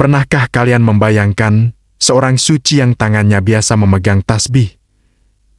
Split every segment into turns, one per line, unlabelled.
Pernahkah kalian membayangkan seorang suci yang tangannya biasa memegang tasbih,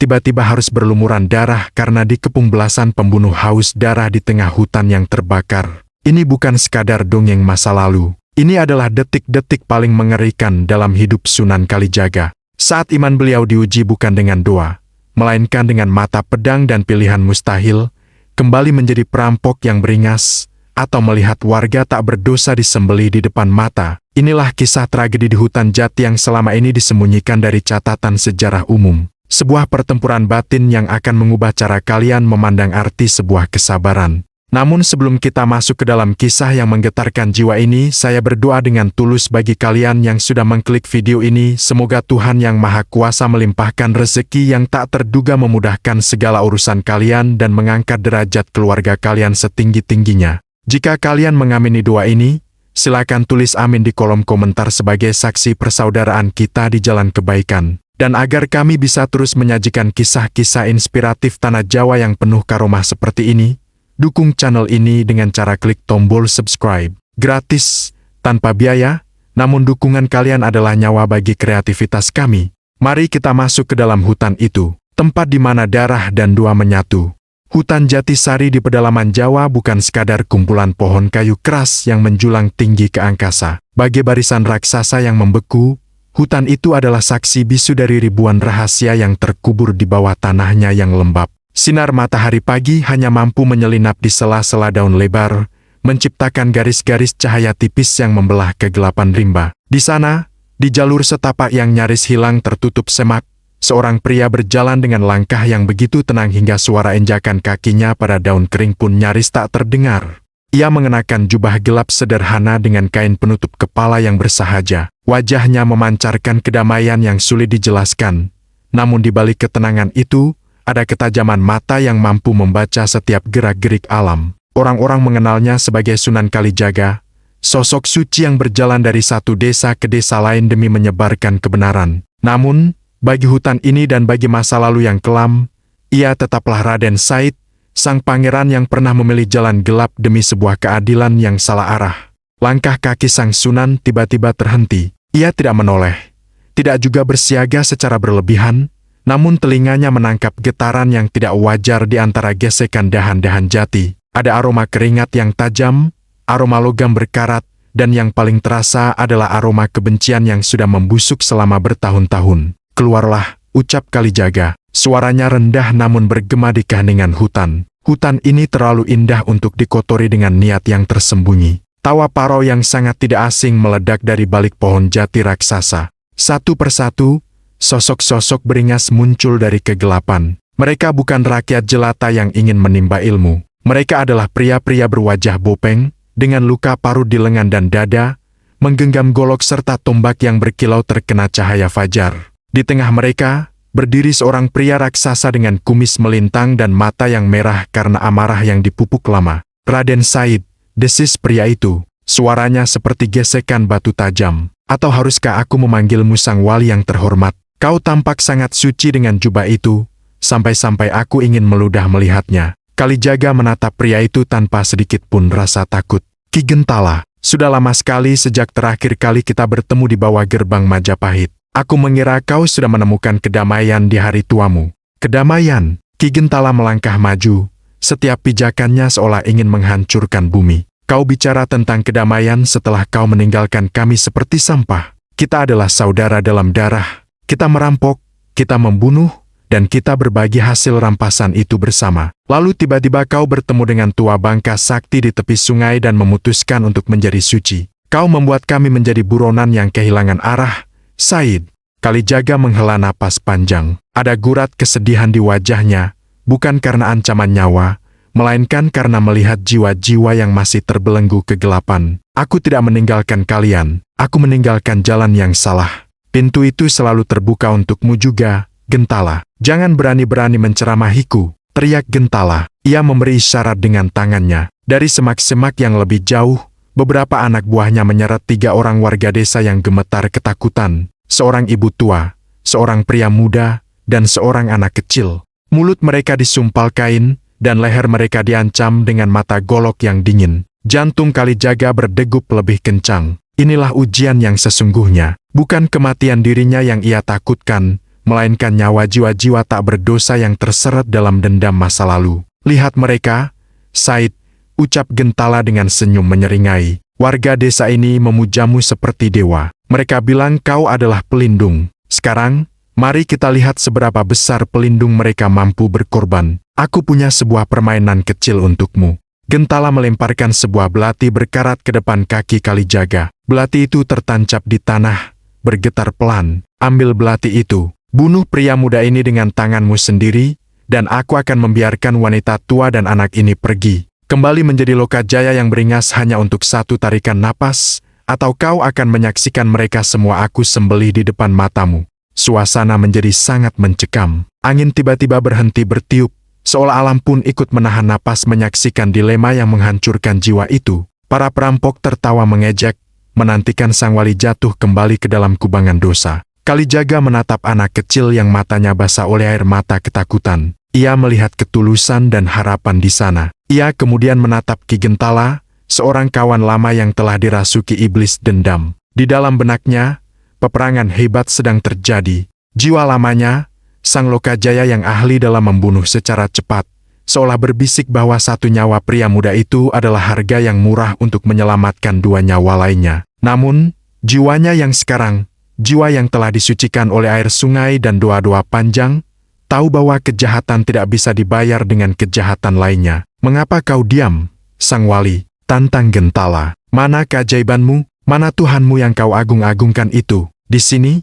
tiba-tiba harus berlumuran darah karena dikepung belasan pembunuh haus darah di tengah hutan yang terbakar? Ini bukan sekadar dongeng masa lalu. Ini adalah detik-detik paling mengerikan dalam hidup Sunan Kalijaga. Saat iman beliau diuji bukan dengan doa, melainkan dengan mata pedang dan pilihan mustahil, kembali menjadi perampok yang beringas, atau melihat warga tak berdosa disembelih di depan mata. Inilah kisah tragedi di hutan jati yang selama ini disembunyikan dari catatan sejarah umum. Sebuah pertempuran batin yang akan mengubah cara kalian memandang arti sebuah kesabaran. Namun sebelum kita masuk ke dalam kisah yang menggetarkan jiwa ini, saya berdoa dengan tulus bagi kalian yang sudah mengklik video ini. Semoga Tuhan Yang Maha Kuasa melimpahkan rezeki yang tak terduga, memudahkan segala urusan kalian dan mengangkat derajat keluarga kalian setinggi-tingginya. Jika kalian mengamini doa ini, silakan tulis amin di kolom komentar sebagai saksi persaudaraan kita di jalan kebaikan. Dan agar kami bisa terus menyajikan kisah-kisah inspiratif tanah Jawa yang penuh karomah seperti ini, dukung channel ini dengan cara klik tombol subscribe. Gratis, tanpa biaya, namun dukungan kalian adalah nyawa bagi kreativitas kami. Mari kita masuk ke dalam hutan itu, tempat di mana darah dan doa menyatu. Hutan Jatisari di pedalaman Jawa bukan sekadar kumpulan pohon kayu keras yang menjulang tinggi ke angkasa. Bagai barisan raksasa yang membeku, hutan itu adalah saksi bisu dari ribuan rahasia yang terkubur di bawah tanahnya yang lembab. Sinar matahari pagi hanya mampu menyelinap di sela-sela daun lebar, menciptakan garis-garis cahaya tipis yang membelah kegelapan rimba. Di sana, di jalur setapak yang nyaris hilang tertutup semak, seorang pria berjalan dengan langkah yang begitu tenang hingga suara injakan kakinya pada daun kering pun nyaris tak terdengar. Ia mengenakan jubah gelap sederhana dengan kain penutup kepala yang bersahaja. Wajahnya memancarkan kedamaian yang sulit dijelaskan. Namun di balik ketenangan itu, ada ketajaman mata yang mampu membaca setiap gerak-gerik alam. Orang-orang mengenalnya sebagai Sunan Kalijaga, sosok suci yang berjalan dari satu desa ke desa lain demi menyebarkan kebenaran. Namun, bagi hutan ini dan bagi masa lalu yang kelam, ia tetaplah Raden Said, sang pangeran yang pernah memilih jalan gelap demi sebuah keadilan yang salah arah. Langkah kaki sang Sunan tiba-tiba terhenti. Ia tidak menoleh, tidak juga bersiaga secara berlebihan, namun telinganya menangkap getaran yang tidak wajar di antara gesekan dahan-dahan jati. Ada aroma keringat yang tajam, aroma logam berkarat, dan yang paling terasa adalah aroma kebencian yang sudah membusuk selama bertahun-tahun. Keluarlah, ucap Kalijaga. Suaranya rendah namun bergema di keheningan hutan. Hutan ini terlalu indah untuk dikotori dengan niat yang tersembunyi. Tawa parau yang sangat tidak asing meledak dari balik pohon jati raksasa. Satu persatu, sosok-sosok beringas muncul dari kegelapan. Mereka bukan rakyat jelata yang ingin menimba ilmu. Mereka adalah pria-pria berwajah bopeng, dengan luka parut di lengan dan dada, menggenggam golok serta tombak yang berkilau terkena cahaya fajar. Di tengah mereka, berdiri seorang pria raksasa dengan kumis melintang dan mata yang merah karena amarah yang dipupuk lama. Raden Said, desis pria itu. Suaranya seperti gesekan batu tajam. Atau haruskah aku memanggilmu sang wali yang terhormat? Kau tampak sangat suci dengan jubah itu, sampai-sampai aku ingin meludah melihatnya. Kalijaga menatap pria itu tanpa sedikit pun rasa takut. Ki Gentala, sudah lama sekali sejak terakhir kali kita bertemu di bawah gerbang Majapahit. Aku mengira kau sudah menemukan kedamaian di hari tuamu. Kedamaian? Ki Gentala melangkah maju, setiap pijakannya seolah ingin menghancurkan bumi. Kau bicara tentang kedamaian setelah kau meninggalkan kami seperti sampah. Kita adalah saudara dalam darah. Kita merampok, kita membunuh, dan kita berbagi hasil rampasan itu bersama. Lalu tiba-tiba kau bertemu dengan tua bangka sakti di tepi sungai dan memutuskan untuk menjadi suci. Kau membuat kami menjadi buronan yang kehilangan arah. Said, Kalijaga menghela napas panjang. Ada gurat kesedihan di wajahnya, bukan karena ancaman nyawa, melainkan karena melihat jiwa-jiwa yang masih terbelenggu kegelapan. Aku tidak meninggalkan kalian, aku meninggalkan jalan yang salah. Pintu itu selalu terbuka untukmu juga, Gentala. Jangan berani-berani menceramahiku, teriak Gentala. Ia memberi isyarat dengan tangannya. Dari semak-semak yang lebih jauh, beberapa anak buahnya menyeret 3 orang warga desa yang gemetar ketakutan. Seorang ibu tua, seorang pria muda, dan seorang anak kecil. Mulut mereka disumpal kain, dan leher mereka diancam dengan mata golok yang dingin. Jantung Kalijaga berdegup lebih kencang. Inilah ujian yang sesungguhnya. Bukan kematian dirinya yang ia takutkan, melainkan nyawa jiwa-jiwa tak berdosa yang terseret dalam dendam masa lalu. Lihat mereka, Said, ucap Gentala dengan senyum menyeringai. Warga desa ini memujamu seperti dewa. Mereka bilang kau adalah pelindung. Sekarang, mari kita lihat seberapa besar pelindung mereka mampu berkorban. Aku punya sebuah permainan kecil untukmu. Gentala melemparkan sebuah belati berkarat ke depan kaki Kalijaga. Belati itu tertancap di tanah, bergetar pelan. Ambil belati itu, bunuh pria muda ini dengan tanganmu sendiri, dan aku akan membiarkan wanita tua dan anak ini pergi. Kembali menjadi Lokajaya yang beringas hanya untuk satu tarikan napas, atau kau akan menyaksikan mereka semua aku sembelih di depan matamu. Suasana menjadi sangat mencekam. Angin tiba-tiba berhenti bertiup, seolah alam pun ikut menahan napas menyaksikan dilema yang menghancurkan jiwa itu. Para perampok tertawa mengejek, menantikan sang wali jatuh kembali ke dalam kubangan dosa. Kalijaga menatap anak kecil yang matanya basah oleh air mata ketakutan. Ia melihat ketulusan dan harapan di sana. Ia kemudian menatap Ki Gentala, seorang kawan lama yang telah dirasuki iblis dendam. Di dalam benaknya, peperangan hebat sedang terjadi. Jiwa lamanya, sang Lokajaya yang ahli dalam membunuh secara cepat, seolah berbisik bahwa satu nyawa pria muda itu adalah harga yang murah untuk menyelamatkan dua nyawa lainnya. Namun, jiwanya yang sekarang, jiwa yang telah disucikan oleh air sungai dan doa-doa panjang, tahu bahwa kejahatan tidak bisa dibayar dengan kejahatan lainnya. Mengapa kau diam, sang wali? Tantang Gentala. Mana keajaibanmu? Mana Tuhanmu yang kau agung-agungkan itu? Di sini,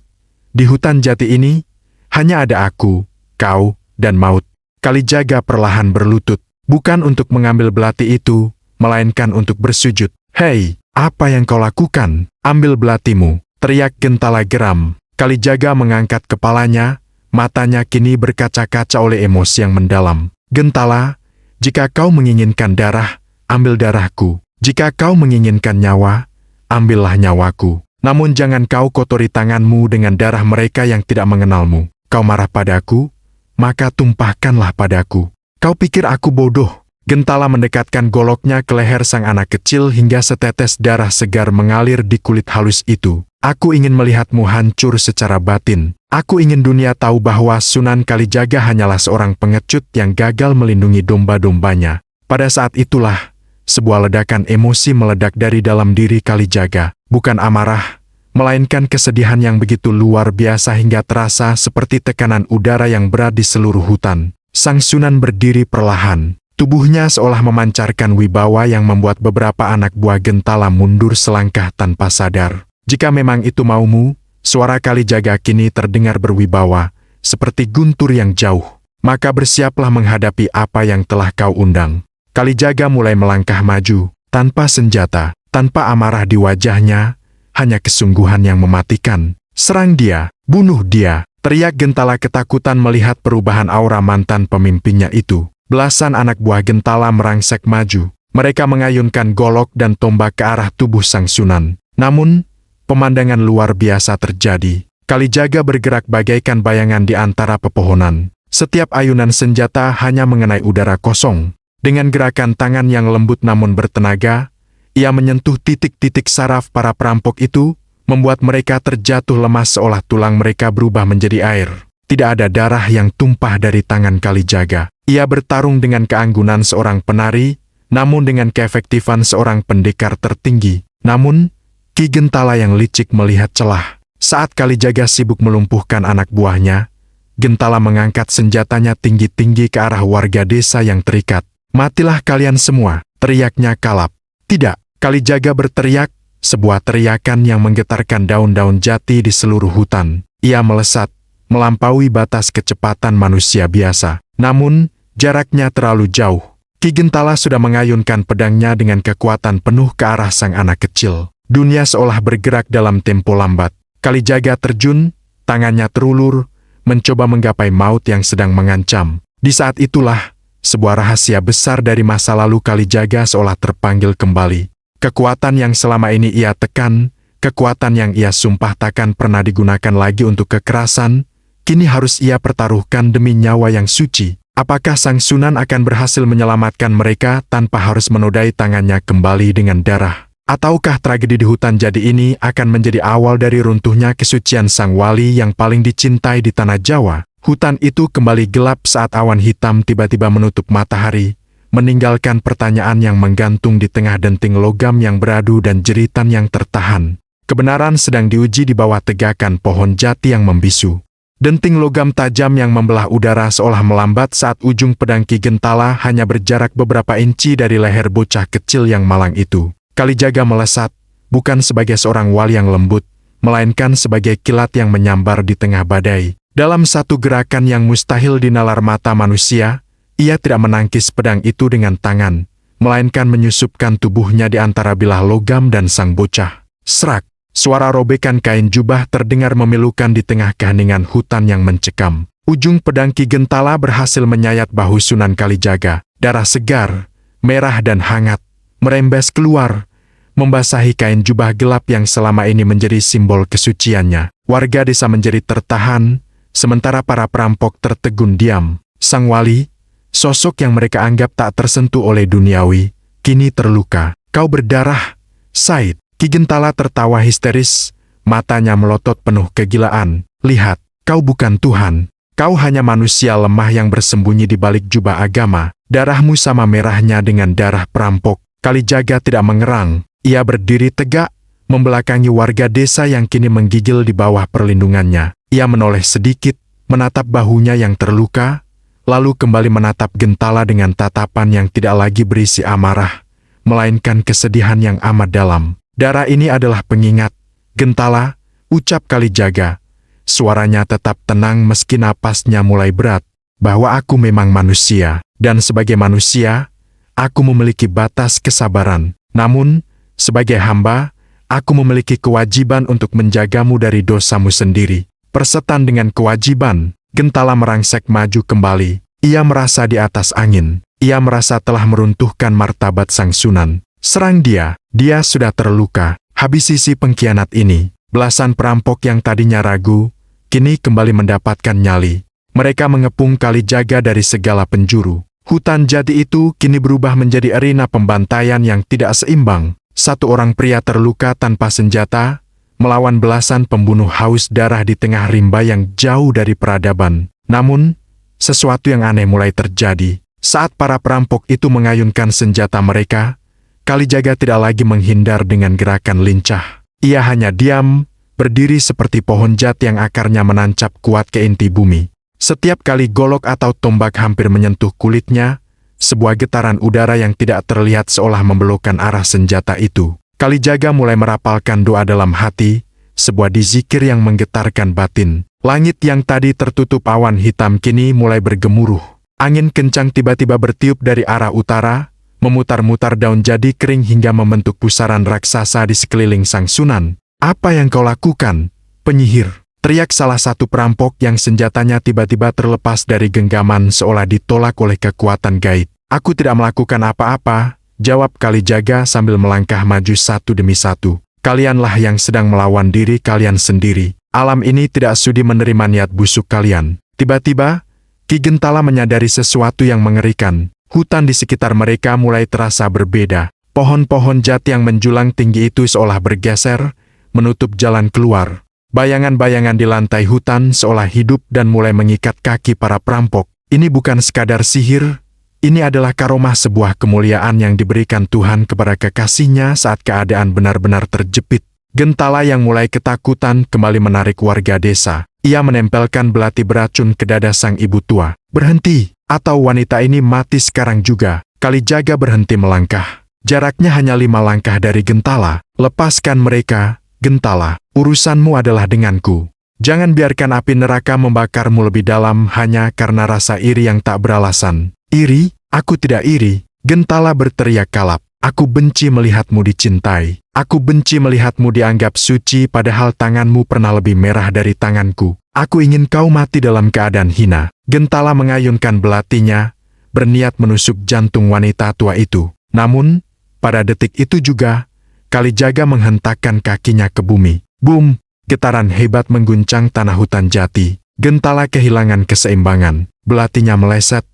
di hutan jati ini, hanya ada aku, kau, dan maut. Kalijaga perlahan berlutut, bukan untuk mengambil belati itu, melainkan untuk bersujud. Hei, apa yang kau lakukan? Ambil belatimu, teriak Gentala geram. Kalijaga mengangkat kepalanya, matanya kini berkaca-kaca oleh emosi yang mendalam. Gentala, jika kau menginginkan darah, ambil darahku. Jika kau menginginkan nyawa, ambillah nyawaku. Namun jangan kau kotori tanganmu dengan darah mereka yang tidak mengenalmu. Kau marah padaku, maka tumpahkanlah padaku. Kau pikir aku bodoh? Gentala mendekatkan goloknya ke leher sang anak kecil hingga setetes darah segar mengalir di kulit halus itu. Aku ingin melihatmu hancur secara batin. Aku ingin dunia tahu bahwa Sunan Kalijaga hanyalah seorang pengecut yang gagal melindungi domba-dombanya. Pada saat itulah, sebuah ledakan emosi meledak dari dalam diri Kalijaga. Bukan amarah, melainkan kesedihan yang begitu luar biasa hingga terasa seperti tekanan udara yang berat di seluruh hutan. Sang Sunan berdiri perlahan. Tubuhnya seolah memancarkan wibawa yang membuat beberapa anak buah Gentala mundur selangkah tanpa sadar. Jika memang itu maumu, suara Kalijaga kini terdengar berwibawa, seperti guntur yang jauh. Maka bersiaplah menghadapi apa yang telah kau undang. Kalijaga mulai melangkah maju, tanpa senjata, tanpa amarah di wajahnya, hanya kesungguhan yang mematikan. Serang dia, bunuh dia, teriak Gentala ketakutan melihat perubahan aura mantan pemimpinnya itu. Belasan anak buah Gentala merangsek maju. Mereka mengayunkan golok dan tombak ke arah tubuh sang Sunan. Namun, pemandangan luar biasa terjadi. Kalijaga bergerak bagaikan bayangan di antara pepohonan. Setiap ayunan senjata hanya mengenai udara kosong. Dengan gerakan tangan yang lembut namun bertenaga, ia menyentuh titik-titik saraf para perampok itu, membuat mereka terjatuh lemas seolah tulang mereka berubah menjadi air. Tidak ada darah yang tumpah dari tangan Kalijaga. Ia bertarung dengan keanggunan seorang penari, namun dengan keefektifan seorang pendekar tertinggi. Namun, Ki Gentala yang licik melihat celah. Saat Kalijaga sibuk melumpuhkan anak buahnya, Gentala mengangkat senjatanya tinggi-tinggi ke arah warga desa yang terikat. Matilah kalian semua, teriaknya kalap. Tidak, Kalijaga berteriak, sebuah teriakan yang menggetarkan daun-daun jati di seluruh hutan. Ia melesat, melampaui batas kecepatan manusia biasa. Namun, jaraknya terlalu jauh. Ki Gentala sudah mengayunkan pedangnya dengan kekuatan penuh ke arah sang anak kecil. Dunia seolah bergerak dalam tempo lambat. Kalijaga terjun, tangannya terulur, mencoba menggapai maut yang sedang mengancam. Di saat itulah, sebuah rahasia besar dari masa lalu Kalijaga seolah terpanggil kembali. Kekuatan yang selama ini ia tekan, kekuatan yang ia sumpah takkan pernah digunakan lagi untuk kekerasan, kini harus ia pertaruhkan demi nyawa yang suci. Apakah sang Sunan akan berhasil menyelamatkan mereka tanpa harus menodai tangannya kembali dengan darah? Ataukah tragedi di hutan jadi ini akan menjadi awal dari runtuhnya kesucian sang wali yang paling dicintai di tanah Jawa? Hutan itu kembali gelap saat awan hitam tiba-tiba menutup matahari, meninggalkan pertanyaan yang menggantung di tengah denting logam yang beradu dan jeritan yang tertahan. Kebenaran sedang diuji di bawah tegakan pohon jati yang membisu. Denting logam tajam yang membelah udara seolah melambat saat ujung pedang Ki Gentala hanya berjarak beberapa inci dari leher bocah kecil yang malang itu. Kalijaga melesat, bukan sebagai seorang wali yang lembut, melainkan sebagai kilat yang menyambar di tengah badai. Dalam satu gerakan yang mustahil dinalar mata manusia, ia tidak menangkis pedang itu dengan tangan, melainkan menyusupkan tubuhnya di antara bilah logam dan sang bocah. Serak, suara robekan kain jubah terdengar memilukan di tengah keheningan hutan yang mencekam. Ujung pedang Ki Gentala berhasil menyayat bahu Sunan Kalijaga. Darah segar, merah dan hangat, merembes keluar, membasahi kain jubah gelap yang selama ini menjadi simbol kesuciannya. Warga desa menjadi tertahan, sementara para perampok tertegun diam. Sang wali, sosok yang mereka anggap tak tersentuh oleh duniawi, kini terluka. Kau berdarah, Said. Ki Gentala tertawa histeris, matanya melotot penuh kegilaan. Lihat, kau bukan Tuhan. Kau hanya manusia lemah yang bersembunyi di balik jubah agama. Darahmu sama merahnya dengan darah perampok. Kalijaga tidak mengerang. Ia berdiri tegak, membelakangi warga desa yang kini menggigil di bawah perlindungannya. Ia menoleh sedikit, menatap bahunya yang terluka, lalu kembali menatap Gentala dengan tatapan yang tidak lagi berisi amarah, melainkan kesedihan yang amat dalam. Darah ini adalah pengingat, Gentala, ucap Kalijaga. Suaranya tetap tenang meski napasnya mulai berat, bahwa aku memang manusia, dan sebagai manusia, aku memiliki batas kesabaran. Namun, sebagai hamba, aku memiliki kewajiban untuk menjagamu dari dosamu sendiri. Persetan dengan kewajiban, Gentala merangsek maju kembali. Ia merasa di atas angin. Ia merasa telah meruntuhkan martabat sang Sunan. Serang dia, dia sudah terluka. Habisi si pengkhianat ini. Belasan perampok yang tadinya ragu, kini kembali mendapatkan nyali. Mereka mengepung Kalijaga dari segala penjuru. Hutan jati itu kini berubah menjadi arena pembantaian yang tidak seimbang. Satu orang pria terluka tanpa senjata, melawan belasan pembunuh haus darah di tengah rimba yang jauh dari peradaban. Namun, sesuatu yang aneh mulai terjadi. Saat para perampok itu mengayunkan senjata mereka, Kalijaga tidak lagi menghindar dengan gerakan lincah. Ia hanya diam, berdiri seperti pohon jati yang akarnya menancap kuat ke inti bumi. Setiap kali golok atau tombak hampir menyentuh kulitnya, sebuah getaran udara yang tidak terlihat seolah membelokkan arah senjata itu. Kalijaga mulai merapalkan doa dalam hati, sebuah dzikir yang menggetarkan batin. Langit yang tadi tertutup awan hitam kini mulai bergemuruh. Angin kencang tiba-tiba bertiup dari arah utara, memutar-mutar daun jadi kering hingga membentuk pusaran raksasa di sekeliling sang Sunan. Apa yang kau lakukan, penyihir? Teriak salah satu perampok yang senjatanya tiba-tiba terlepas dari genggaman seolah ditolak oleh kekuatan gaib. Aku tidak melakukan apa-apa, jawab Kalijaga sambil melangkah maju satu demi satu. Kalianlah yang sedang melawan diri kalian sendiri. Alam ini tidak sudi menerima niat busuk kalian. Tiba-tiba, Ki Gentala menyadari sesuatu yang mengerikan. Hutan di sekitar mereka mulai terasa berbeda. Pohon-pohon jati yang menjulang tinggi itu seolah bergeser, menutup jalan keluar. Bayangan-bayangan di lantai hutan seolah hidup dan mulai mengikat kaki para perampok. Ini bukan sekadar sihir, ini adalah karomah sebuah kemuliaan yang diberikan Tuhan kepada kekasihnya saat keadaan benar-benar terjepit. Gentala yang mulai ketakutan kembali menarik warga desa. Ia menempelkan belati beracun ke dada sang ibu tua. Berhenti, atau wanita ini mati sekarang juga. Kalijaga berhenti melangkah. Jaraknya hanya 5 langkah dari Gentala. Lepaskan mereka, Gentala. Urusanmu adalah denganku. Jangan biarkan api neraka membakarmu lebih dalam hanya karena rasa iri yang tak beralasan. Iri? Aku tidak iri. Gentala berteriak kalap. Aku benci melihatmu dicintai. Aku benci melihatmu dianggap suci padahal tanganmu pernah lebih merah dari tanganku. Aku ingin kau mati dalam keadaan hina. Gentala mengayunkan belatinya, berniat menusuk jantung wanita tua itu. Namun, pada detik itu juga, Kalijaga menghentakkan kakinya ke bumi. Boom! Getaran hebat mengguncang tanah hutan jati. Gentala kehilangan keseimbangan. Belatinya meleset,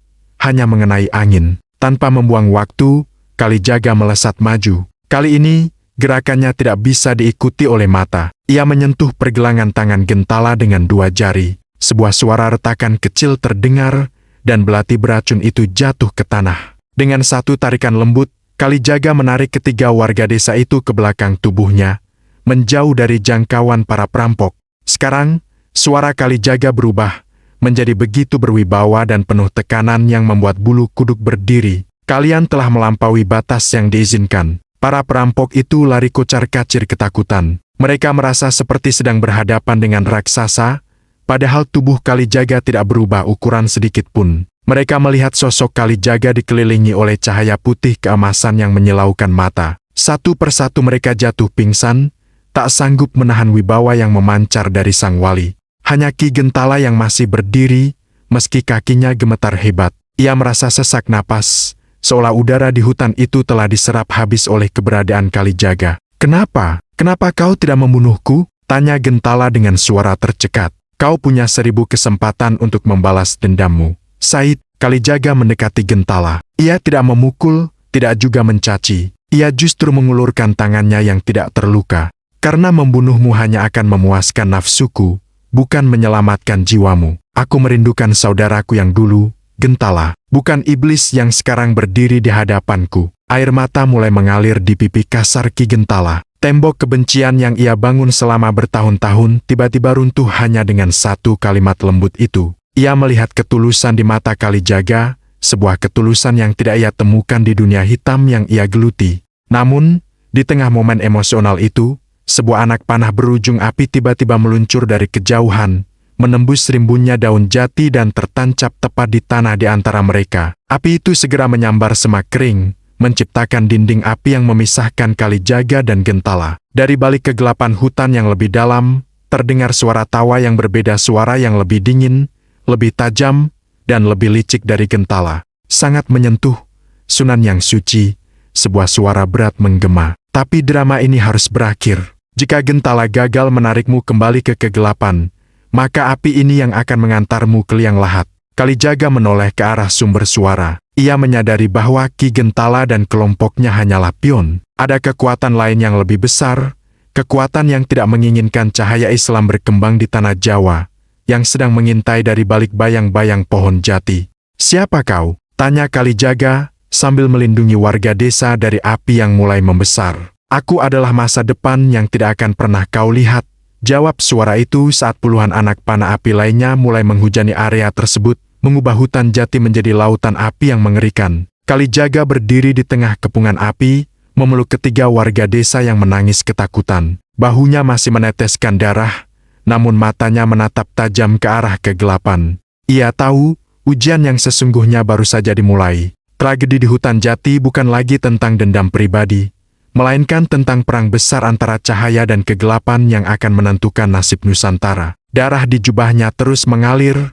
hanya mengenai angin. Tanpa membuang waktu, Kalijaga melesat maju. Kali ini, Gerakannya tidak bisa diikuti oleh mata. Ia menyentuh pergelangan tangan Gentala dengan 2 jari. Sebuah suara retakan kecil terdengar, dan belati beracun itu jatuh ke tanah. Dengan satu tarikan lembut, Kalijaga menarik ketiga warga desa itu ke belakang tubuhnya, menjauh dari jangkauan para perampok. Sekarang, suara Kalijaga berubah menjadi begitu berwibawa dan penuh tekanan yang membuat bulu kuduk berdiri. Kalian telah melampaui batas yang diizinkan. Para perampok itu lari kocar-kacir ketakutan. Mereka merasa seperti sedang berhadapan dengan raksasa, padahal tubuh Kalijaga tidak berubah ukuran sedikit pun. Mereka melihat sosok Kalijaga dikelilingi oleh cahaya putih keemasan yang menyilaukan mata. Satu persatu mereka jatuh pingsan, tak sanggup menahan wibawa yang memancar dari sang wali. Hanya Ki Gentala yang masih berdiri, meski kakinya gemetar hebat. Ia merasa sesak napas, seolah udara di hutan itu telah diserap habis oleh keberadaan Kalijaga. "Kenapa? Kenapa kau tidak membunuhku?" tanya Gentala dengan suara tercekat. "Kau punya 1000 kesempatan untuk membalas dendammu, Said." Kalijaga mendekati Gentala. Ia tidak memukul, tidak juga mencaci. Ia justru mengulurkan tangannya yang tidak terluka. "Karena membunuhmu hanya akan memuaskan nafsuku, bukan menyelamatkan jiwamu. Aku merindukan saudaraku yang dulu, Gentala, bukan iblis yang sekarang berdiri di hadapanku." Air mata mulai mengalir di pipi kasar Ki Gentala. Tembok kebencian yang ia bangun selama bertahun-tahun tiba-tiba runtuh hanya dengan satu kalimat lembut itu. Ia melihat ketulusan di mata Kalijaga, sebuah ketulusan yang tidak ia temukan di dunia hitam yang ia geluti. Namun, di tengah momen emosional itu, sebuah anak panah berujung api tiba-tiba meluncur dari kejauhan, menembus rimbunnya daun jati dan tertancap tepat di tanah di antara mereka. Api itu segera menyambar semak kering, menciptakan dinding api yang memisahkan Kalijaga dan Gentala. Dari balik kegelapan hutan yang lebih dalam, terdengar suara tawa yang berbeda, suara yang lebih dingin, lebih tajam, dan lebih licik dari Gentala. Sangat menyentuh, Sunan yang suci, sebuah suara berat menggema. "Tapi drama ini harus berakhir. Jika Gentala gagal menarikmu kembali ke kegelapan, maka api ini yang akan mengantarmu ke liang lahat." Kalijaga menoleh ke arah sumber suara. Ia menyadari bahwa Ki Gentala dan kelompoknya hanyalah pion. Ada kekuatan lain yang lebih besar, kekuatan yang tidak menginginkan cahaya Islam berkembang di tanah Jawa, yang sedang mengintai dari balik bayang-bayang pohon jati. "Siapa kau?" tanya Kalijaga, sambil melindungi warga desa dari api yang mulai membesar. "Aku adalah masa depan yang tidak akan pernah kau lihat," jawab suara itu saat puluhan anak panah api lainnya mulai menghujani area tersebut, mengubah hutan jati menjadi lautan api yang mengerikan. Kalijaga berdiri di tengah kepungan api, memeluk ketiga warga desa yang menangis ketakutan. Bahunya masih meneteskan darah, namun matanya menatap tajam ke arah kegelapan. Ia tahu, ujian yang sesungguhnya baru saja dimulai. Tragedi di hutan jati bukan lagi tentang dendam pribadi, melainkan tentang perang besar antara cahaya dan kegelapan yang akan menentukan nasib Nusantara. Darah di jubahnya terus mengalir,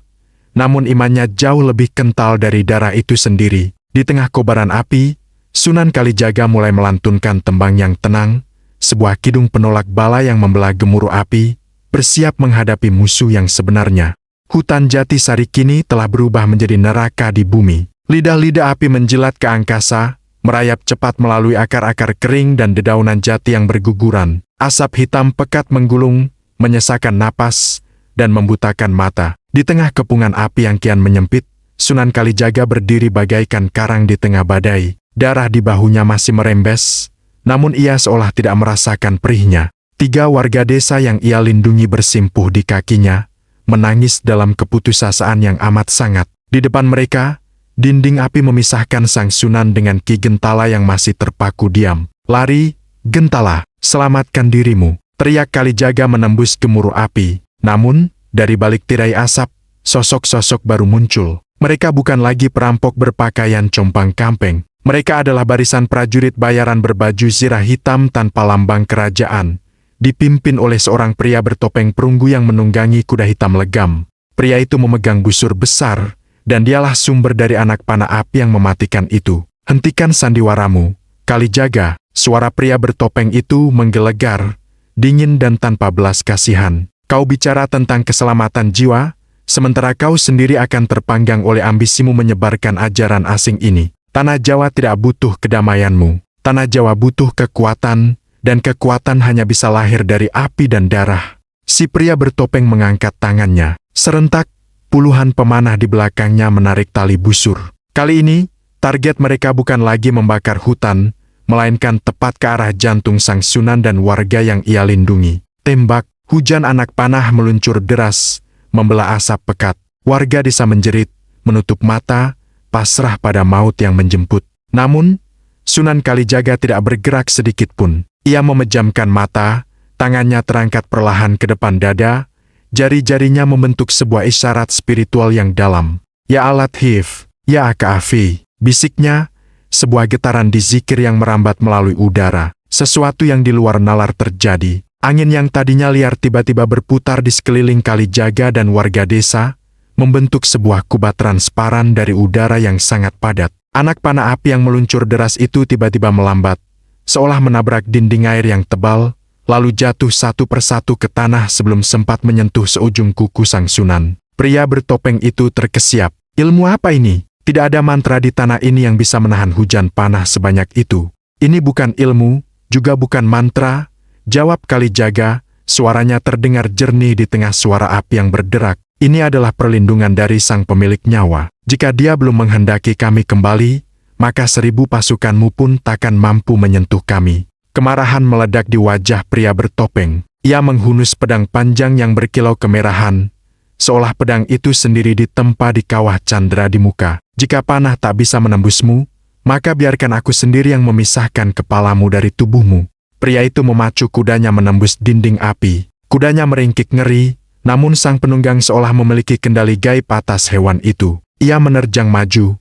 namun imannya jauh lebih kental dari darah itu sendiri. Di tengah kobaran api, Sunan Kalijaga mulai melantunkan tembang yang tenang, sebuah kidung penolak bala yang membelah gemuruh api, bersiap menghadapi musuh yang sebenarnya. Hutan jati sari kini telah berubah menjadi neraka di bumi. Lidah-lidah api menjilat ke angkasa, merayap cepat melalui akar-akar kering dan dedaunan jati yang berguguran. Asap hitam pekat menggulung, menyesakan napas, dan membutakan mata. Di tengah kepungan api yang kian menyempit, Sunan Kalijaga berdiri bagaikan karang di tengah badai. Darah di bahunya masih merembes, namun ia seolah tidak merasakan perihnya. 3 warga desa yang ia lindungi bersimpuh di kakinya, menangis dalam keputusasaan yang amat sangat. Di depan mereka, dinding api memisahkan sang Sunan dengan Ki Gentala yang masih terpaku diam. "Lari, Gentala, selamatkan dirimu!" teriak Kalijaga menembus gemuruh api. Namun, dari balik tirai asap, sosok-sosok baru muncul. Mereka bukan lagi perampok berpakaian compang-camping. Mereka adalah barisan prajurit bayaran berbaju zirah hitam tanpa lambang kerajaan, dipimpin oleh seorang pria bertopeng perunggu yang menunggangi kuda hitam legam. Pria itu memegang busur besar, dan dialah sumber dari anak panah api yang mematikan itu. "Hentikan sandiwaramu, Kalijaga," suara pria bertopeng itu menggelegar, dingin dan tanpa belas kasihan. "Kau bicara tentang keselamatan jiwa, sementara kau sendiri akan terpanggang oleh ambisimu menyebarkan ajaran asing ini. Tanah Jawa tidak butuh kedamaianmu. Tanah Jawa butuh kekuatan, dan kekuatan hanya bisa lahir dari api dan darah. Si pria bertopeng mengangkat tangannya. Serentak, puluhan pemanah di belakangnya menarik tali busur. Kali ini, target mereka bukan lagi membakar hutan, melainkan tepat ke arah jantung sang Sunan dan warga yang ia lindungi. Tembak, hujan anak panah meluncur deras, membelah asap pekat. Warga desa menjerit, menutup mata, pasrah pada maut yang menjemput. Namun, Sunan Kalijaga tidak bergerak sedikit pun. Ia memejamkan mata, tangannya terangkat perlahan ke depan dada, jari-jarinya membentuk sebuah isyarat spiritual yang dalam. Ya Al-Latif, ya Aka-Afi, bisiknya, sebuah getaran di zikir yang merambat melalui udara. Sesuatu yang di luar nalar terjadi. Angin yang tadinya liar tiba-tiba berputar di sekeliling Kalijaga dan warga desa, membentuk sebuah kubat transparan dari udara yang sangat padat. Anak panah api yang meluncur deras itu tiba-tiba melambat, seolah menabrak dinding air yang tebal, lalu jatuh satu persatu ke tanah sebelum sempat menyentuh seujung kuku sang Sunan. Pria bertopeng itu terkesiap. Ilmu apa ini? Tidak ada mantra di tanah ini yang bisa menahan hujan panah sebanyak itu. Ini bukan ilmu, juga bukan mantra, jawab Kalijaga, suaranya terdengar jernih di tengah suara api yang berderak. Ini adalah perlindungan dari sang pemilik nyawa. Jika dia belum menghendaki kami kembali, maka 1000 pasukanmu pun takkan mampu menyentuh kami. Kemarahan meledak di wajah pria bertopeng. Ia menghunus pedang panjang yang berkilau kemerahan, seolah pedang itu sendiri ditempa di kawah candra di muka. Jika panah tak bisa menembusmu, maka biarkan aku sendiri yang memisahkan kepalamu dari tubuhmu. Pria itu memacu kudanya menembus dinding api. Kudanya meringkik ngeri, namun sang penunggang seolah memiliki kendali gaib atas hewan itu. Ia menerjang maju,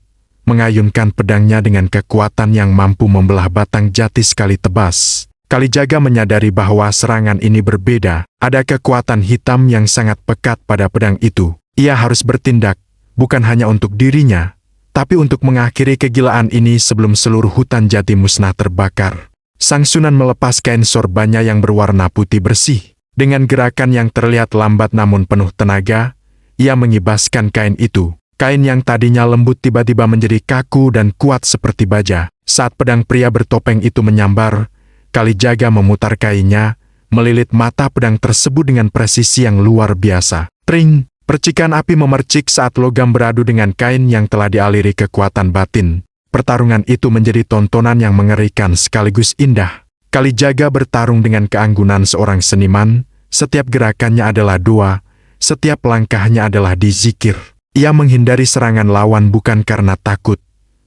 mengayunkan pedangnya dengan kekuatan yang mampu membelah batang jati sekali tebas. Kalijaga menyadari bahwa serangan ini berbeda. Ada kekuatan hitam yang sangat pekat pada pedang itu. Ia harus bertindak, bukan hanya untuk dirinya, tapi untuk mengakhiri kegilaan ini sebelum seluruh hutan jati musnah terbakar. Sang Sunan melepas kain sorbannya yang berwarna putih bersih. Dengan gerakan yang terlihat lambat namun penuh tenaga, ia mengibaskan kain itu. Kain yang tadinya lembut tiba-tiba menjadi kaku dan kuat seperti baja. Saat pedang pria bertopeng itu menyambar, Kalijaga memutar kainnya, melilit mata pedang tersebut dengan presisi yang luar biasa. Tring! Percikan api memercik saat logam beradu dengan kain yang telah dialiri kekuatan batin. Pertarungan itu menjadi tontonan yang mengerikan sekaligus indah. Kalijaga bertarung dengan keanggunan seorang seniman, setiap gerakannya adalah doa, setiap langkahnya adalah dizikir. Ia menghindari serangan lawan bukan karena takut,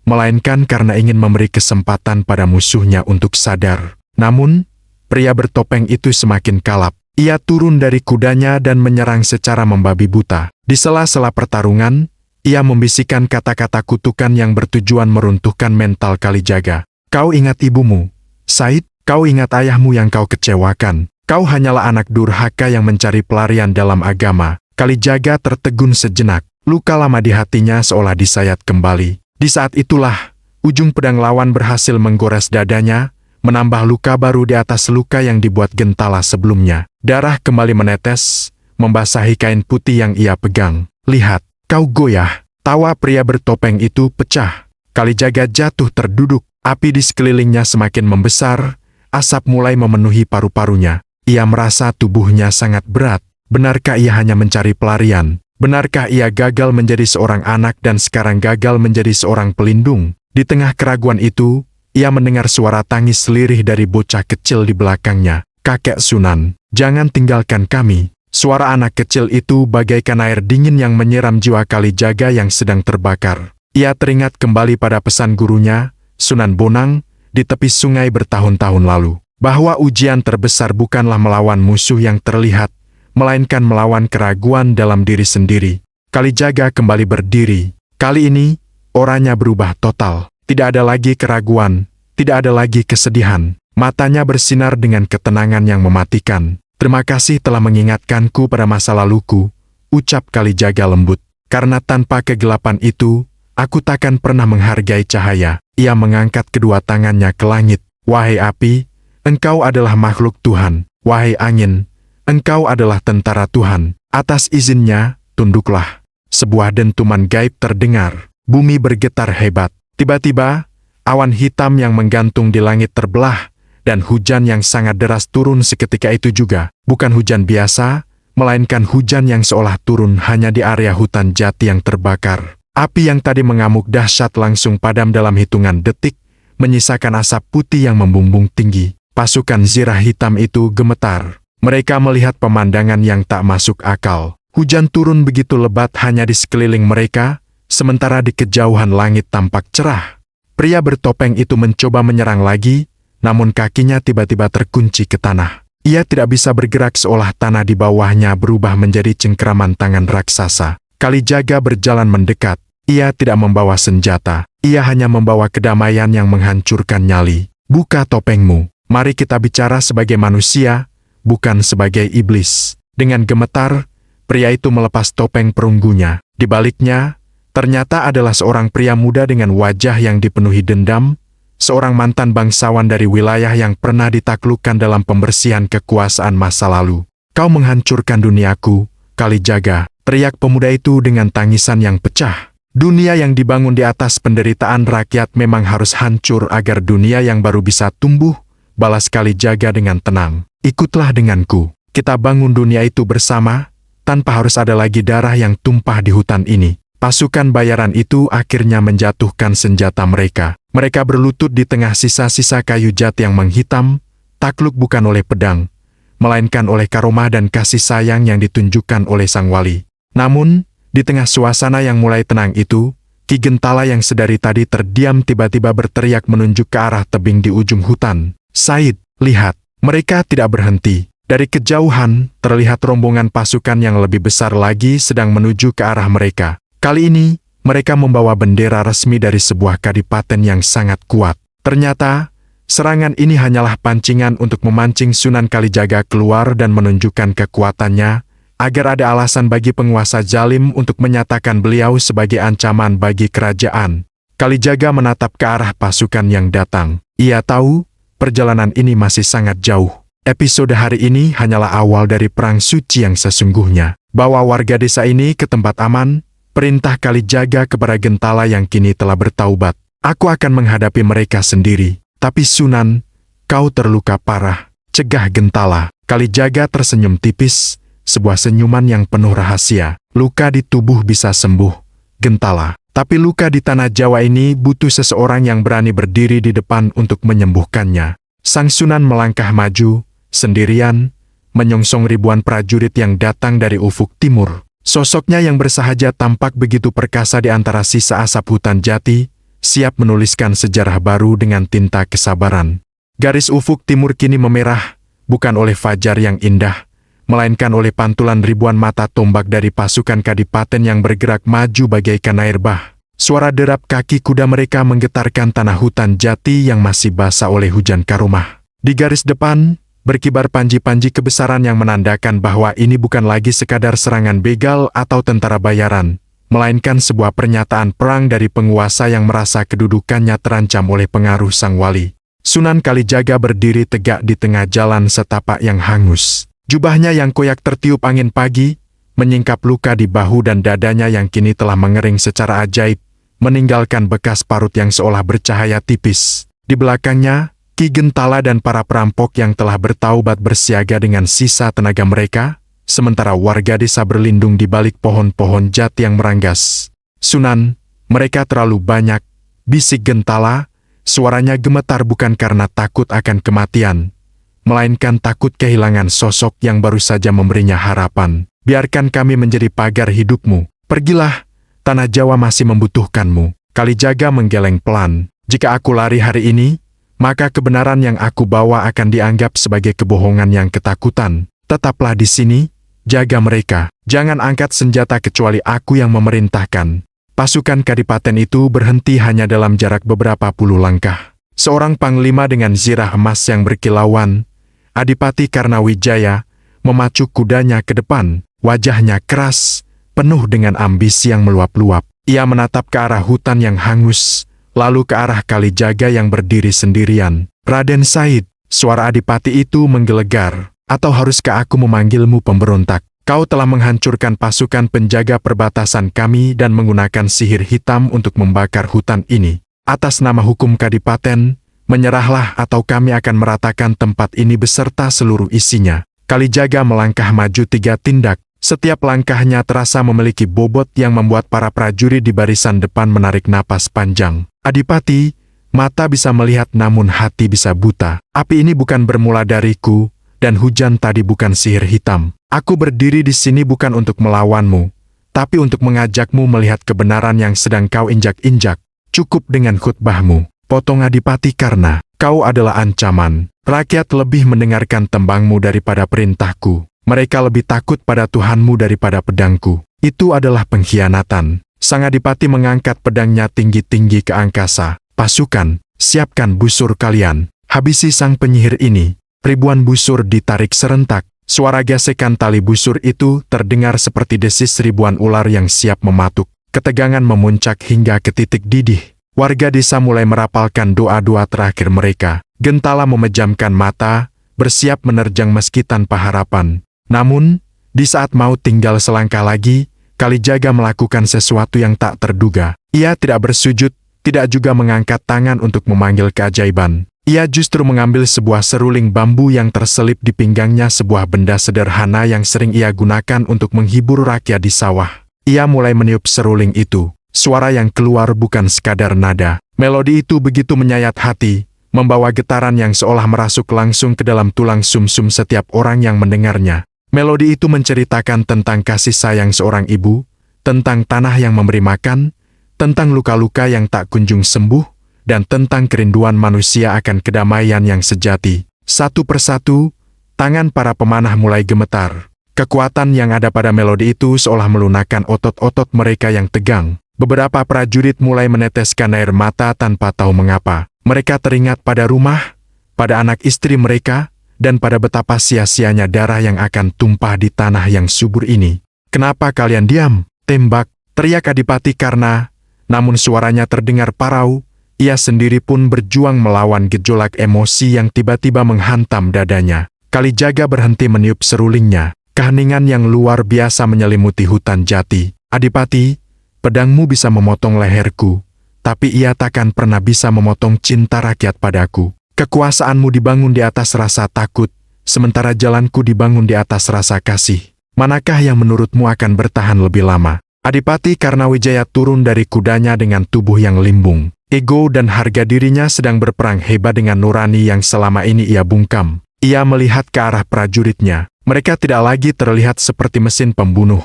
melainkan karena ingin memberi kesempatan pada musuhnya untuk sadar. Namun, pria bertopeng itu semakin kalap. Ia turun dari kudanya dan menyerang secara membabi buta. Di sela-sela pertarungan, ia membisikkan kata-kata kutukan yang bertujuan meruntuhkan mental Kalijaga. Kau ingat ibumu, Said? Kau ingat ayahmu yang kau kecewakan. Kau hanyalah anak durhaka yang mencari pelarian dalam agama. Kalijaga tertegun sejenak. Luka lama di hatinya seolah disayat kembali. Di saat itulah, ujung pedang lawan berhasil menggores dadanya, menambah luka baru di atas luka yang dibuat gentala sebelumnya. Darah kembali menetes, membasahi kain putih yang ia pegang. Lihat, kau goyah. Tawa pria bertopeng itu pecah. Kalijaga jatuh terduduk. Api di sekelilingnya semakin membesar. Asap mulai memenuhi paru-parunya. Ia merasa tubuhnya sangat berat. Benarkah ia hanya mencari pelarian? Benarkah ia gagal menjadi seorang anak dan sekarang gagal menjadi seorang pelindung? Di tengah keraguan itu, ia mendengar suara tangis lirih dari bocah kecil di belakangnya. Kakek Sunan, jangan tinggalkan kami. Suara anak kecil itu bagaikan air dingin yang menyiram jiwa Kalijaga yang sedang terbakar. Ia teringat kembali pada pesan gurunya, Sunan Bonang, di tepi sungai bertahun-tahun lalu, bahwa ujian terbesar bukanlah melawan musuh yang terlihat, melainkan melawan keraguan dalam diri sendiri. Kalijaga kembali berdiri. Kali ini, orangnya berubah total. Tidak ada lagi keraguan, tidak ada lagi kesedihan. Matanya bersinar dengan ketenangan yang mematikan. Terima kasih telah mengingatkanku pada masa laluku, ucap Kalijaga lembut. Karena tanpa kegelapan itu, aku takkan pernah menghargai cahaya. Ia mengangkat kedua tangannya ke langit. Wahai api, engkau adalah makhluk Tuhan. Wahai angin, engkau adalah tentara Tuhan. Atas izinnya, tunduklah. Sebuah dentuman gaib terdengar. Bumi bergetar hebat. Tiba-tiba, awan hitam yang menggantung di langit terbelah, dan hujan yang sangat deras turun seketika itu juga. Bukan hujan biasa, melainkan hujan yang seolah turun hanya di area hutan jati yang terbakar. Api yang tadi mengamuk dahsyat langsung padam dalam hitungan detik, menyisakan asap putih yang membumbung tinggi. Pasukan zirah hitam itu gemetar. Mereka melihat pemandangan yang tak masuk akal. Hujan turun begitu lebat hanya di sekeliling mereka, sementara di kejauhan langit tampak cerah. Pria bertopeng itu mencoba menyerang lagi, namun kakinya tiba-tiba terkunci ke tanah. Ia tidak bisa bergerak seolah tanah di bawahnya berubah menjadi cengkeraman tangan raksasa. Kalijaga berjalan mendekat. Ia tidak membawa senjata. Ia hanya membawa kedamaian yang menghancurkan nyali. Buka topengmu. Mari kita bicara sebagai manusia, bukan sebagai iblis. Dengan gemetar, pria itu melepas topeng perunggunya. Di baliknya, ternyata adalah seorang pria muda dengan wajah yang dipenuhi dendam, seorang mantan bangsawan dari wilayah yang pernah ditaklukkan dalam pembersihan kekuasaan masa lalu. Kau menghancurkan duniaku, Kalijaga, teriak pemuda itu dengan tangisan yang pecah. Dunia yang dibangun di atas penderitaan rakyat memang harus hancur agar dunia yang baru bisa tumbuh, balas Kalijaga dengan tenang. Ikutlah denganku, kita bangun dunia itu bersama, tanpa harus ada lagi darah yang tumpah di hutan ini. Pasukan bayaran itu akhirnya menjatuhkan senjata mereka. Mereka berlutut di tengah sisa-sisa kayu jati yang menghitam, takluk bukan oleh pedang, melainkan oleh karomah dan kasih sayang yang ditunjukkan oleh sang wali. Namun, di tengah suasana yang mulai tenang itu, Ki Gentala yang sedari tadi terdiam tiba-tiba berteriak menunjuk ke arah tebing di ujung hutan. Said, lihat, mereka tidak berhenti. Dari kejauhan, terlihat rombongan pasukan yang lebih besar lagi sedang menuju ke arah mereka. Kali ini, mereka membawa bendera resmi dari sebuah kadipaten yang sangat kuat. Ternyata, serangan ini hanyalah pancingan untuk memancing Sunan Kalijaga keluar dan menunjukkan kekuatannya, agar ada alasan bagi penguasa zalim untuk menyatakan beliau sebagai ancaman bagi kerajaan. Kalijaga menatap ke arah pasukan yang datang. Ia tahu, perjalanan ini masih sangat jauh. Episode hari ini hanyalah awal dari perang suci yang sesungguhnya. Bawa warga desa ini ke tempat aman, perintah Kalijaga kepada Gentala yang kini telah bertaubat. Aku akan menghadapi mereka sendiri. Tapi Sunan, kau terluka parah. Cegah Gentala. Kalijaga tersenyum tipis, sebuah senyuman yang penuh rahasia. Luka di tubuh bisa sembuh, Gentala. Tapi luka di tanah Jawa ini butuh seseorang yang berani berdiri di depan untuk menyembuhkannya. Sang Sunan melangkah maju, sendirian, menyongsong ribuan prajurit yang datang dari ufuk timur. Sosoknya yang bersahaja tampak begitu perkasa di antara sisa asap hutan jati, siap menuliskan sejarah baru dengan tinta kesabaran. Garis ufuk timur kini memerah, bukan oleh fajar yang indah, melainkan oleh pantulan ribuan mata tombak dari pasukan kadipaten yang bergerak maju bagaikan air bah. Suara derap kaki kuda mereka menggetarkan tanah hutan jati yang masih basah oleh hujan karomah. Di garis depan, berkibar panji-panji kebesaran yang menandakan bahwa ini bukan lagi sekadar serangan begal atau tentara bayaran, melainkan sebuah pernyataan perang dari penguasa yang merasa kedudukannya terancam oleh pengaruh sang wali. Sunan Kalijaga berdiri tegak di tengah jalan setapak yang hangus. Jubahnya yang koyak tertiup angin pagi, menyingkap luka di bahu dan dadanya yang kini telah mengering secara ajaib, meninggalkan bekas parut yang seolah bercahaya tipis. Di belakangnya, Ki Gentala dan para perampok yang telah bertaubat bersiaga dengan sisa tenaga mereka, sementara warga desa berlindung di balik pohon-pohon jati yang meranggas. Sunan, mereka terlalu banyak, bisik Gentala, suaranya gemetar bukan karena takut akan kematian, melainkan takut kehilangan sosok yang baru saja memberinya harapan. Biarkan kami menjadi pagar hidupmu. Pergilah, tanah Jawa masih membutuhkanmu. Kalijaga menggeleng pelan. Jika aku lari hari ini, maka kebenaran yang aku bawa akan dianggap sebagai kebohongan yang ketakutan. Tetaplah di sini, jaga mereka. Jangan angkat senjata kecuali aku yang memerintahkan. Pasukan kadipaten itu berhenti hanya dalam jarak beberapa puluh langkah. Seorang panglima dengan zirah emas yang berkilauan, Adipati Karnawijaya, memacu kudanya ke depan. Wajahnya keras, penuh dengan ambisi yang meluap-luap. Ia menatap ke arah hutan yang hangus, lalu ke arah Kalijaga yang berdiri sendirian. Raden Said, suara Adipati itu menggelegar. Atau haruskah aku memanggilmu pemberontak? Kau telah menghancurkan pasukan penjaga perbatasan kami dan menggunakan sihir hitam untuk membakar hutan ini. Atas nama hukum Kadipaten, menyerahlah atau kami akan meratakan tempat ini beserta seluruh isinya. Kalijaga melangkah maju 3 tindak. Setiap langkahnya terasa memiliki bobot yang membuat para prajurit di barisan depan menarik napas panjang. Adipati, mata bisa melihat namun hati bisa buta. Api ini bukan bermula dariku, dan hujan tadi bukan sihir hitam. Aku berdiri di sini bukan untuk melawanmu, tapi untuk mengajakmu melihat kebenaran yang sedang kau injak-injak. Cukup dengan khutbahmu, potong Adipati, karena kau adalah ancaman. Rakyat lebih mendengarkan tembangmu daripada perintahku. Mereka lebih takut pada Tuhanmu daripada pedangku. Itu adalah pengkhianatan. Sang Adipati mengangkat pedangnya tinggi-tinggi ke angkasa. Pasukan, siapkan busur kalian. Habisi sang penyihir ini. Ribuan busur ditarik serentak. Suara gesekan tali busur itu terdengar seperti desis ribuan ular yang siap mematuk. Ketegangan memuncak hingga ke titik didih. Warga desa mulai merapalkan doa-doa terakhir mereka. Gentala memejamkan mata, bersiap menerjang meski tanpa harapan. Namun, di saat mau tinggal selangkah lagi, Kalijaga melakukan sesuatu yang tak terduga. Ia tidak bersujud, tidak juga mengangkat tangan untuk memanggil keajaiban. Ia justru mengambil sebuah seruling bambu yang terselip di pinggangnya, sebuah benda sederhana yang sering ia gunakan untuk menghibur rakyat di sawah. Ia mulai meniup seruling itu. Suara yang keluar bukan sekadar nada. Melodi itu begitu menyayat hati, membawa getaran yang seolah merasuk langsung ke dalam tulang sumsum setiap orang yang mendengarnya. Melodi itu menceritakan tentang kasih sayang seorang ibu, tentang tanah yang memberi makan, tentang luka-luka yang tak kunjung sembuh, dan tentang kerinduan manusia akan kedamaian yang sejati. Satu persatu, tangan para pemanah mulai gemetar. Kekuatan yang ada pada melodi itu seolah melunakkan otot-otot mereka yang tegang. Beberapa prajurit mulai meneteskan air mata tanpa tahu mengapa. Mereka teringat pada rumah, pada anak istri mereka, dan pada betapa sia-sianya darah yang akan tumpah di tanah yang subur ini. "Kenapa kalian diam? Tembak!" teriak Adipati karena, namun suaranya terdengar parau. Ia sendiri pun berjuang melawan gejolak emosi yang tiba-tiba menghantam dadanya. Kalijaga berhenti meniup serulingnya. Keheningan yang luar biasa menyelimuti hutan jati. "Adipati, pedangmu bisa memotong leherku, tapi ia takkan pernah bisa memotong cinta rakyat padaku. Kekuasaanmu dibangun di atas rasa takut, sementara jalanku dibangun di atas rasa kasih. Manakah yang menurutmu akan bertahan lebih lama?" Adipati Karnawijaya turun dari kudanya dengan tubuh yang limbung. Ego dan harga dirinya sedang berperang hebat dengan nurani yang selama ini ia bungkam. Ia melihat ke arah prajuritnya. Mereka tidak lagi terlihat seperti mesin pembunuh,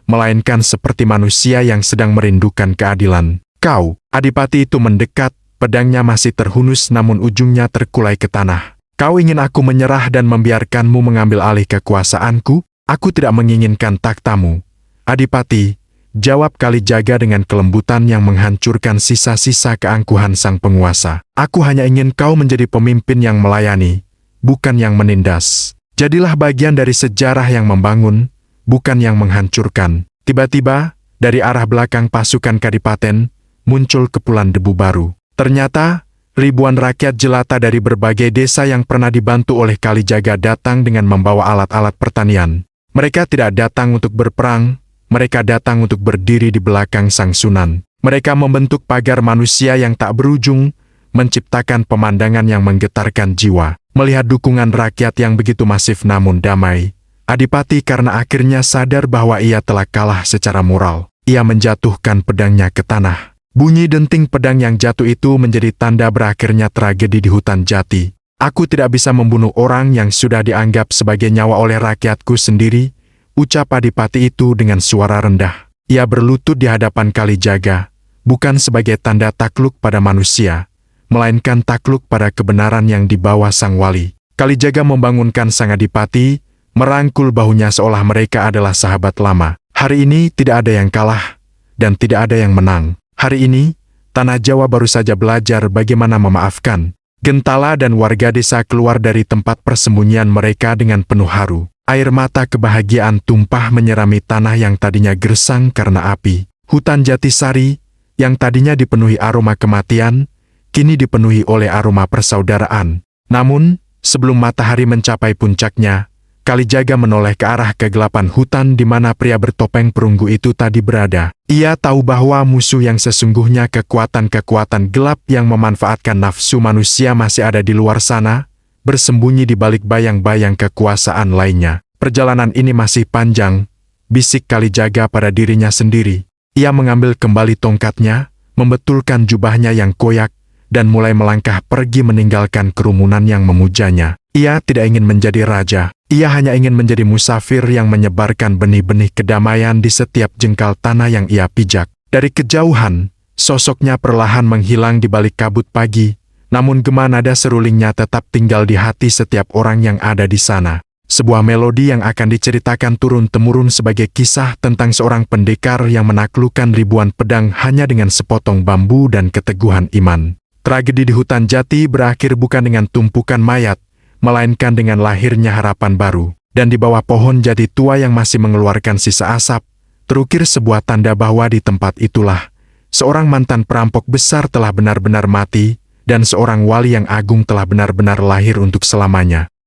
melainkan seperti manusia yang sedang merindukan keadilan. "Kau," Adipati itu mendekat, pedangnya masih terhunus namun ujungnya terkulai ke tanah. "Kau ingin aku menyerah dan membiarkanmu mengambil alih kekuasaanku? Aku tidak menginginkan takhtamu, Adipati," jawab Kalijaga dengan kelembutan yang menghancurkan sisa-sisa keangkuhan sang penguasa. "Aku hanya ingin kau menjadi pemimpin yang melayani, bukan yang menindas. Jadilah bagian dari sejarah yang membangun, bukan yang menghancurkan." Tiba-tiba, dari arah belakang pasukan Kadipaten, muncul kepulan debu baru. Ternyata, ribuan rakyat jelata dari berbagai desa yang pernah dibantu oleh Kalijaga datang dengan membawa alat-alat pertanian. Mereka tidak datang untuk berperang, mereka datang untuk berdiri di belakang Sang Sunan. Mereka membentuk pagar manusia yang tak berujung, menciptakan pemandangan yang menggetarkan jiwa. Melihat dukungan rakyat yang begitu masif namun damai, Adipati karena akhirnya sadar bahwa ia telah kalah secara moral. Ia menjatuhkan pedangnya ke tanah. Bunyi denting pedang yang jatuh itu menjadi tanda berakhirnya tragedi di hutan jati. "Aku tidak bisa membunuh orang yang sudah dianggap sebagai nyawa oleh rakyatku sendiri," ucap Adipati itu dengan suara rendah. Ia berlutut di hadapan Kalijaga, bukan sebagai tanda takluk pada manusia, melainkan takluk pada kebenaran yang dibawa sang wali. Kalijaga membangunkan sang Adipati, merangkul bahunya seolah mereka adalah sahabat lama. "Hari ini tidak ada yang kalah, dan tidak ada yang menang. Hari ini, tanah Jawa baru saja belajar bagaimana memaafkan." Gentala dan warga desa keluar dari tempat persembunyian mereka dengan penuh haru. Air mata kebahagiaan tumpah menyirami tanah yang tadinya gersang karena api. Hutan Jatisari, yang tadinya dipenuhi aroma kematian, kini dipenuhi oleh aroma persaudaraan. Namun, sebelum matahari mencapai puncaknya, Kalijaga menoleh ke arah kegelapan hutan di mana pria bertopeng perunggu itu tadi berada. Ia tahu bahwa musuh yang sesungguhnya kekuatan-kekuatan gelap yang memanfaatkan nafsu manusia masih ada di luar sana, bersembunyi di balik bayang-bayang kekuasaan lainnya. Perjalanan ini masih panjang, bisik Kalijaga pada dirinya sendiri. Ia mengambil kembali tongkatnya, membetulkan jubahnya yang koyak, dan mulai melangkah pergi meninggalkan kerumunan yang memujanya. Ia tidak ingin menjadi raja. Ia hanya ingin menjadi musafir yang menyebarkan benih-benih kedamaian di setiap jengkal tanah yang ia pijak. Dari kejauhan, sosoknya perlahan menghilang di balik kabut pagi, namun gema nada serulingnya tetap tinggal di hati setiap orang yang ada di sana. Sebuah melodi yang akan diceritakan turun-temurun sebagai kisah tentang seorang pendekar yang menaklukkan ribuan pedang hanya dengan sepotong bambu dan keteguhan iman. Tragedi di hutan jati berakhir bukan dengan tumpukan mayat, melainkan dengan lahirnya harapan baru. Dan di bawah pohon jati tua yang masih mengeluarkan sisa asap, terukir sebuah tanda bahwa di tempat itulah, seorang mantan perampok besar telah benar-benar mati, dan seorang wali yang agung telah benar-benar lahir untuk selamanya.